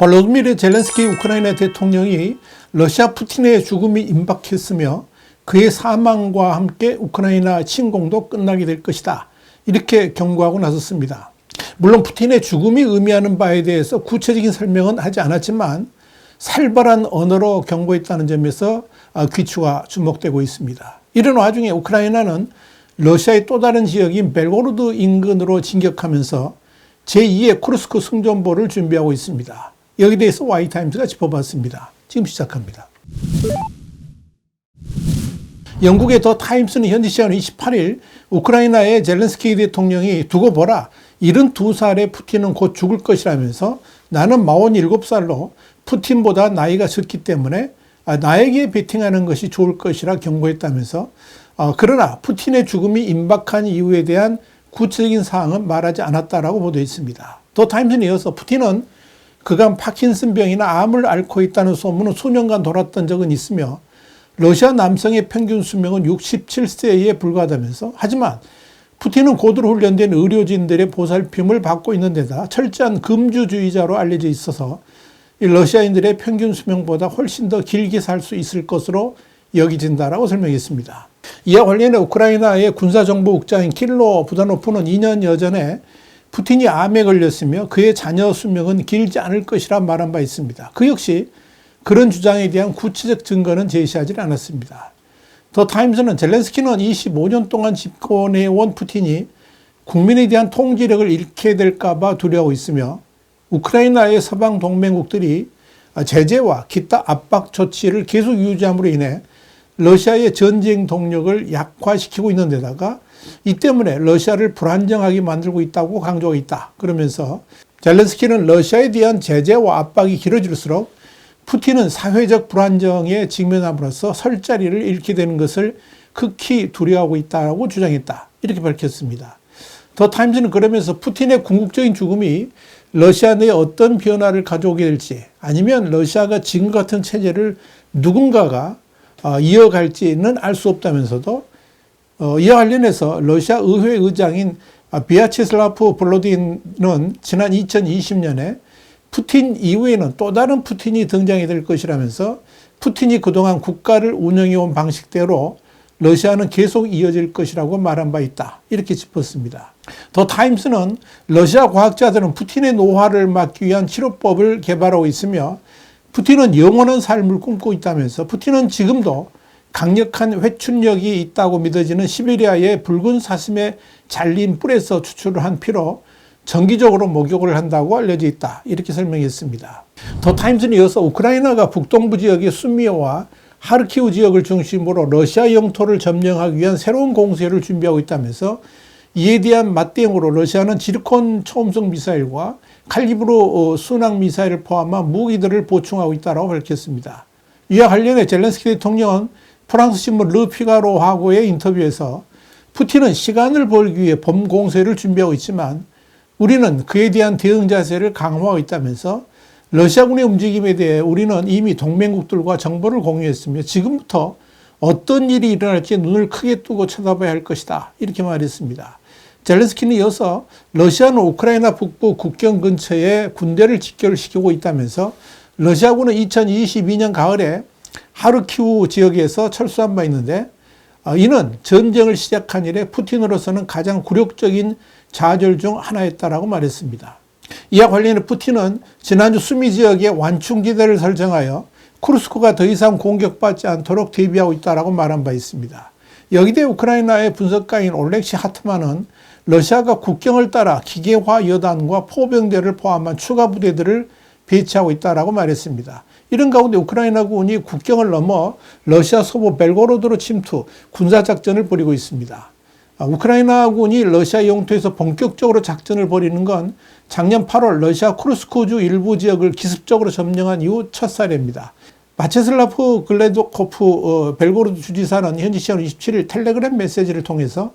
볼로디미르 젤렌스키 우크라이나 대통령이 러시아 푸틴의 죽음이 임박했으며 그의 사망과 함께 우크라이나 침공도 끝나게 될 것이다. 이렇게 경고하고 나섰습니다. 물론 푸틴의 죽음이 의미하는 바에 대해서 구체적인 설명은 하지 않았지만 살벌한 언어로 경고했다는 점에서 귀추가 주목되고 있습니다. 이런 와중에 우크라이나는 러시아의 또 다른 지역인 벨고로드 인근으로 진격하면서 제2의 쿠르스크 승전보를 준비하고 있습니다. 여기에 대해서 Y타임즈가 짚어봤습니다. 지금 시작합니다. 영국의 더 타임스는 현지 시간 28일 우크라이나의 젤렌스키 대통령이 두고 보라, 72살의 푸틴은 곧 죽을 것이라면서 나는 47살로 푸틴보다 나이가 적기 때문에 나에게 베팅하는 것이 좋을 것이라 경고했다면서 그러나 푸틴의 죽음이 임박한 이유에 대한 구체적인 사항은 말하지 않았다라고 보도했습니다. 더 타임스는 이어서 푸틴은 그간 파킨슨병이나 암을 앓고 있다는 소문은 수년간 돌았던 적은 있으며 러시아 남성의 평균 수명은 67세에 불과하다면서 하지만 푸틴은 고도로 훈련된 의료진들의 보살핌을 받고 있는 데다 철저한 금주주의자로 알려져 있어서 러시아인들의 평균 수명보다 훨씬 더 길게 살 수 있을 것으로 여겨진다라고 설명했습니다. 이와 관련해 우크라이나의 군사정보국장인 키릴로 부다노프는 2년여 전에 푸틴이 암에 걸렸으며 그의 자녀 수명은 길지 않을 것이라 말한 바 있습니다. 그 역시 그런 주장에 대한 구체적 증거는 제시하지 않았습니다. 더 타임스는 젤렌스키는 25년 동안 집권해온 푸틴이 국민에 대한 통제력을 잃게 될까 봐 두려워하고 있으며 우크라이나의 서방 동맹국들이 제재와 기타 압박 조치를 계속 유지함으로 인해 러시아의 전쟁 동력을 약화시키고 있는 데다가 이 때문에 러시아를 불안정하게 만들고 있다고 강조하고 있다. 그러면서 젤렌스키는 러시아에 대한 제재와 압박이 길어질수록 푸틴은 사회적 불안정에 직면함으로써 설 자리를 잃게 되는 것을 극히 두려워하고 있다고 주장했다. 이렇게 밝혔습니다. 더 타임스는 그러면서 푸틴의 궁극적인 죽음이 러시아 내에 어떤 변화를 가져오게 될지 아니면 러시아가 지금 같은 체제를 누군가가 이어갈지는 알 수 없다면서도 이와 관련해서 러시아 의회 의장인 비아체슬라프 볼로딘은 지난 2020년에 푸틴 이후에는 또 다른 푸틴이 등장이 될 것이라면서 푸틴이 그동안 국가를 운영해온 방식대로 러시아는 계속 이어질 것이라고 말한 바 있다. 이렇게 짚었습니다. 더 타임스는 러시아 과학자들은 푸틴의 노화를 막기 위한 치료법을 개발하고 있으며 푸틴은 영원한 삶을 꿈꾸고 있다면서 푸틴은 지금도 강력한 회춘력이 있다고 믿어지는 시베리아의 붉은 사슴에 잘린 뿔에서 추출을 한 피로 정기적으로 목욕을 한다고 알려져 있다. 이렇게 설명했습니다. 더 타임스는 이어서 우크라이나가 북동부 지역의 수미오와 하르키우 지역을 중심으로 러시아 영토를 점령하기 위한 새로운 공세를 준비하고 있다면서 이에 대한 맞대응으로 러시아는 지르콘 초음속 미사일과 칼리브르 순항 미사일을 포함한 무기들을 보충하고 있다고 밝혔습니다. 이와 관련해 젤렌스키 대통령은 프랑스 신문 르피가로하고의 인터뷰에서 푸틴은 시간을 벌기 위해 범 공세를 준비하고 있지만 우리는 그에 대한 대응 자세를 강화하고 있다면서 러시아군의 움직임에 대해 우리는 이미 동맹국들과 정보를 공유했으며 지금부터 어떤 일이 일어날지 눈을 크게 뜨고 쳐다봐야 할 것이다. 이렇게 말했습니다. 젤렌스키는 이어서 러시아는 우크라이나 북부 국경 근처에 군대를 집결시키고 있다면서 러시아군은 2022년 가을에 하르키우 지역에서 철수한 바 있는데 이는 전쟁을 시작한 이래 푸틴으로서는 가장 굴욕적인 좌절 중 하나였다라고 말했습니다. 이와 관련해 푸틴은 지난주 수미 지역에 완충지대를 설정하여 쿠르스크가 더 이상 공격받지 않도록 대비하고 있다라고 말한 바 있습니다. 여기에 대해 우크라이나의 분석가인 올렉시 하트만은 러시아가 국경을 따라 기계화 여단과 포병대를 포함한 추가 부대들을 배치하고 있다라고 말했습니다. 이런 가운데 우크라이나군이 국경을 넘어 러시아 서부 벨고로드로 침투, 군사작전을 벌이고 있습니다. 우크라이나군이 러시아 영토에서 본격적으로 작전을 벌이는 건 작년 8월 러시아 쿠르스크주 일부 지역을 기습적으로 점령한 이후 첫 사례입니다. 바체슬라프 글레도코프 벨고로드 주지사는 현지 시간 27일 텔레그램 메시지를 통해서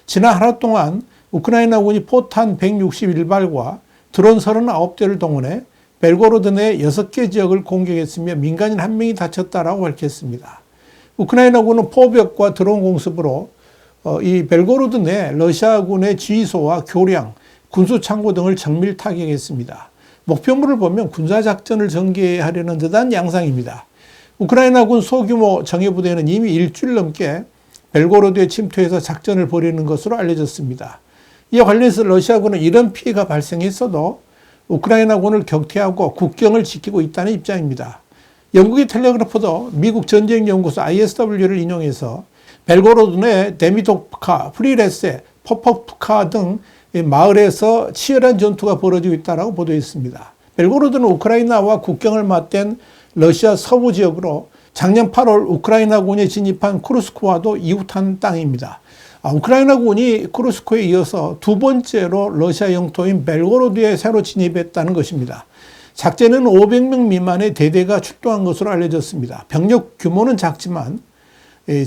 지난 하루 동안 우크라이나군이 포탄 161발과 드론 39대를 동원해 벨고로드 내 6개 지역을 공격했으며 민간인 1명이 다쳤다라고 밝혔습니다. 우크라이나군은 포벽과 드론 공습으로 이 벨고로드 내 러시아군의 지휘소와 교량, 군수창고 등을 정밀 타격했습니다. 목표물을 보면 군사작전을 전개하려는 듯한 양상입니다. 우크라이나군 소규모 정예부대는 이미 일주일 넘게 벨고로드에 침투해서 작전을 벌이는 것으로 알려졌습니다. 이와 관련해서 러시아군은 이런 피해가 발생했어도 우크라이나군을 격퇴하고 국경을 지키고 있다는 입장입니다. 영국의 텔레그래프도 미국 전쟁연구소 ISW를 인용해서 벨고로드 내 데미도프카, 프리레세, 포포프카 등 마을에서 치열한 전투가 벌어지고 있다고 보도했습니다. 벨고로드는 우크라이나와 국경을 맞댄 러시아 서부 지역으로 작년 8월 우크라이나군이 진입한 쿠르스크와도 이웃한 땅입니다. 우크라이나군이 쿠르스크에 이어서 두 번째로 러시아 영토인 벨고로드에 새로 진입했다는 것입니다. 작전에는 500명 미만의 대대가 출동한 것으로 알려졌습니다. 병력 규모는 작지만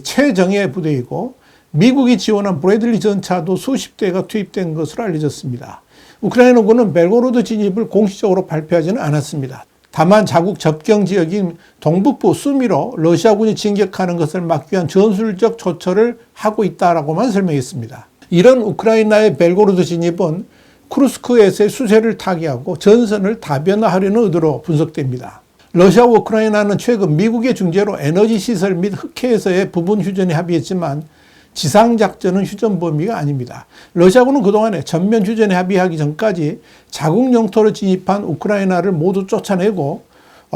최정예 부대이고 미국이 지원한 브래들리 전차도 수십 대가 투입된 것으로 알려졌습니다. 우크라이나군은 벨고로드 진입을 공식적으로 발표하지는 않았습니다. 다만 자국 접경 지역인 동북부 수미로 러시아군이 진격하는 것을 막기 위한 전술적 조처를 하고 있다라고만 설명했습니다. 이런 우크라이나의 벨고로드 진입은 쿠르스크에서의 수세를 타개하고 전선을 다변화하려는 의도로 분석됩니다. 러시아와 우크라이나는 최근 미국의 중재로 에너지 시설 및 흑해에서의 부분 휴전에 합의했지만 지상작전은 휴전 범위가 아닙니다. 러시아군은 그동안에 전면 휴전에 합의하기 전까지 자국 영토로 진입한 우크라이나를 모두 쫓아내고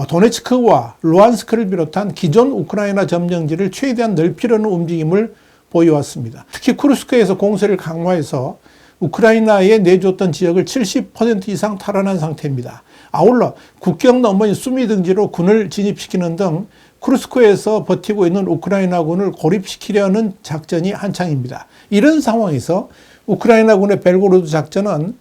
도네츠크와 루안스크를 비롯한 기존 우크라이나 점령지를 최대한 넓히려는 움직임을 보여왔습니다. 특히 쿠르스크에서 공세를 강화해서 우크라이나에 내줬던 지역을 70% 이상 탈환한 상태입니다. 아울러 국경 너머인 수미 등지로 군을 진입시키는 등 쿠르스크에서 버티고 있는 우크라이나군을 고립시키려는 작전이 한창입니다. 이런 상황에서 우크라이나군의 벨고로드 작전은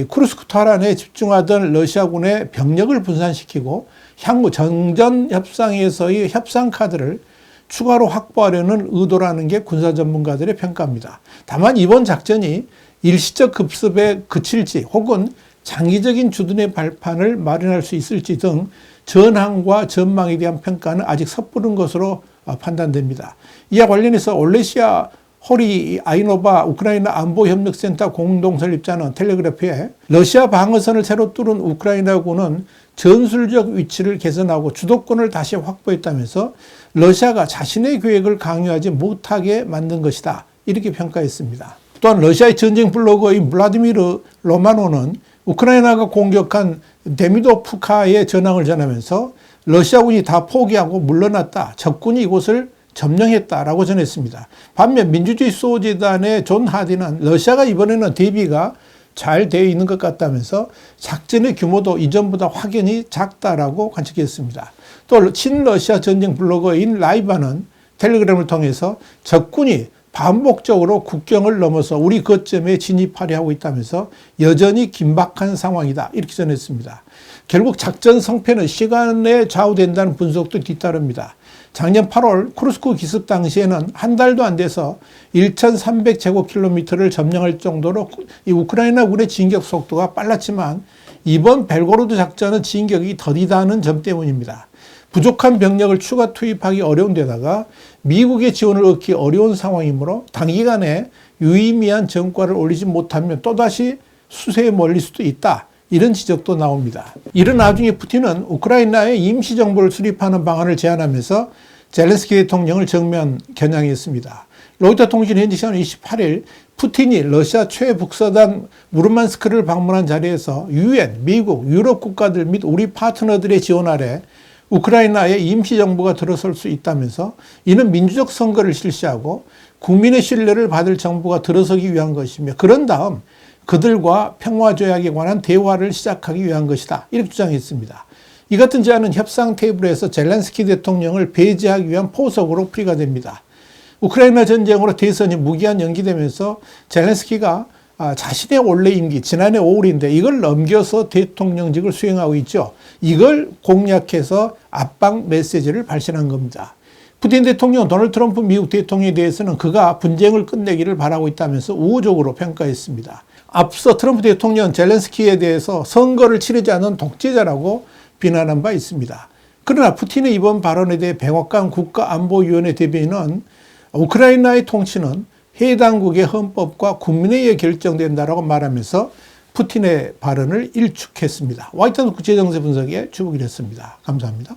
쿠르스크 탈환에 집중하던 러시아군의 병력을 분산시키고 향후 정전 협상에서의 협상 카드를 추가로 확보하려는 의도라는 게 군사 전문가들의 평가입니다. 다만 이번 작전이 일시적 급습에 그칠지 혹은 장기적인 주둔의 발판을 마련할 수 있을지 등 전황과 전망에 대한 평가는 아직 섣부른 것으로 판단됩니다. 이와 관련해서 올레시아 호리 아이노바 우크라이나 안보협력센터 공동설립자는 텔레그래프에 러시아 방어선을 새로 뚫은 우크라이나군은 전술적 위치를 개선하고 주도권을 다시 확보했다면서 러시아가 자신의 계획을 강요하지 못하게 만든 것이다. 이렇게 평가했습니다. 또한 러시아의 전쟁 블로거인 블라디미르 로마노는 우크라이나가 공격한 데미도프카의 전황을 전하면서 러시아군이 다 포기하고 물러났다. 적군이 이곳을 점령했다라고 전했습니다. 반면 민주주의 수호재단의 존 하디는 러시아가 이번에는 대비가 잘 되어 있는 것 같다면서 작전의 규모도 이전보다 확연히 작다라고 관측했습니다. 또 친러시아 전쟁 블로거인 라이바는 텔레그램을 통해서 적군이 반복적으로 국경을 넘어서 우리 거점에 진입하려 하고 있다면서 여전히 긴박한 상황이다. 이렇게 전했습니다. 결국 작전 성패는 시간에 좌우된다는 분석도 뒤따릅니다. 작년 8월 쿠르스크 기습 당시에는 한 달도 안 돼서 1,300제곱킬로미터를 점령할 정도로 이 우크라이나군의 진격 속도가 빨랐지만 이번 벨고로드 작전은 진격이 더디다는 점 때문입니다. 부족한 병력을 추가 투입하기 어려운 데다가 미국의 지원을 얻기 어려운 상황이므로 단기간에 유의미한 전과를 올리지 못하면 또다시 수세에 몰릴 수도 있다. 이런 지적도 나옵니다. 이런 와중에 푸틴은 우크라이나에 임시정부를 수립하는 방안을 제안하면서 젤렌스키 대통령을 정면 겨냥했습니다. 로이터 통신 현지 시간 28일 푸틴이 러시아 최북서단 무르만스크를 방문한 자리에서 유엔, 미국, 유럽 국가들 및 우리 파트너들의 지원 아래 우크라이나에 임시정부가 들어설 수 있다면서 이는 민주적 선거를 실시하고 국민의 신뢰를 받을 정부가 들어서기 위한 것이며 그런 다음 그들과 평화조약에 관한 대화를 시작하기 위한 것이다. 이렇게 주장했습니다. 이 같은 제안은 협상 테이블에서 젤렌스키 대통령을 배제하기 위한 포석으로 풀이가 됩니다. 우크라이나 전쟁으로 대선이 무기한 연기되면서 젤렌스키가 자신의 원래 임기 지난해 5월인데 이걸 넘겨서 대통령직을 수행하고 있죠. 이걸 공략해서 압박 메시지를 발신한 겁니다. 푸틴 대통령, 도널드 트럼프 미국 대통령에 대해서는 그가 분쟁을 끝내기를 바라고 있다면서 우호적으로 평가했습니다. 앞서 트럼프 대통령은 젤렌스키에 대해서 선거를 치르지 않은 독재자라고 비난한 바 있습니다. 그러나 푸틴의 이번 발언에 대해 백악관 국가안보위원회 대변인은 우크라이나의 통치는 해당국의 헌법과 국민에 의해 결정된다라고 말하면서 푸틴의 발언을 일축했습니다. 화이트하우스 국제정세 분석의 주북이었습니다. 감사합니다.